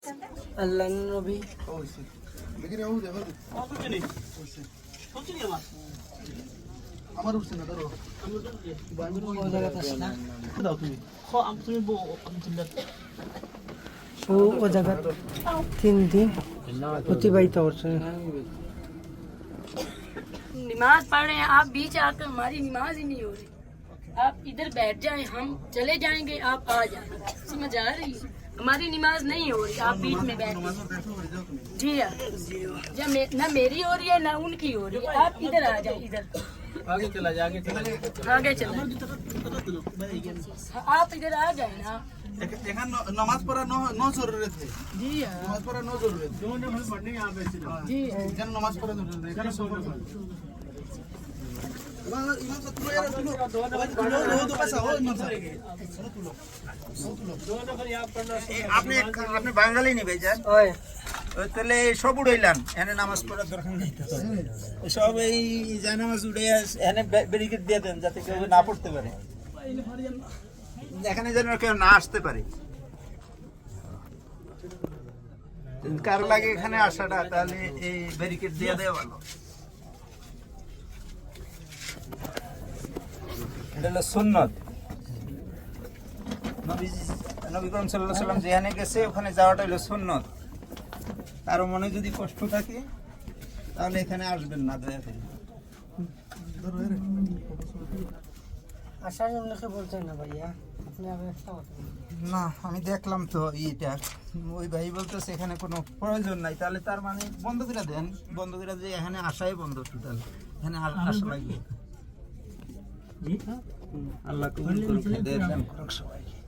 আল্লাহ নবী আমার উঠছে না ধরো ও জায়গা 3 दिन অতিবাহিত করছে। नमाज पढ़ रहे हैं आप बीच आकर हमारी नमाज ही नहीं हो रही। आप इधर बैठ जाएं, हम चले जाएंगे, आप आ जाएंगे। समझ आ रही है? हमारी नमाज नहीं हो रही, आप बीच में बैठ जी हाँ। जब ना मेरी हो रही है ना उनकी हो रही है, आप इधर आ जाए, इधर आगे चला जा आगे चला आगे चलो। आप इधर आ जाए ना এখানে নামাজ পড়া ন জরুরত है जी हाँ নামাজ পড়া ন জরুরত जो नमाज पढ़ने यहां पे जी এখানে নামাজ পড়া জরুরত এখানে সফর করে ইমাম সাহেব তুলো यार তুলো তুলো দো পাশা हो ইমাম সাহেব তুলো আপনি আপনি বাঙালি নি ভাইজান ওই তাহলে সব উড়াইলাম এখানে নামাজ পড়ার দরকার নেই তো সব এই জানামাজ উড়ে এখানে ব্যারিকেড দিয়ে দেন যাতে কেউ না পড়তে পারে এখানে যেন কেউ না আসতে পারে কার লাগে এখানে আসাটা তাহলে এই ব্যারিকেড দিয়ে দেওয়া ভালো এটা হলো সুন্নত নবী করিম সাল্লাল্লাহু আলাইহি সাল্লাম যেখানে গেছে ওখানে যাওয়াটা হলো সুন্নত কারো মনে যদি কষ্ট থাকে তাহলে এখানে আসবেন না দয়া করে আসার জন্য কে বলছেন না ভাইয়া, আপনি আগে একটা কথা বলুন। না আমি দেখলাম তো এইটা ওই ভাই বলতেছে এখানে কোনো প্রয়োজন নাই তাহলে তার মানে বন্ধ করে দেন বন্ধ করে দিয়ে এখানে আসাই বন্ধ টোটাল এখানে আসা লাগবে আল্লাহ কবুল করুক দেন করুক সবাইকে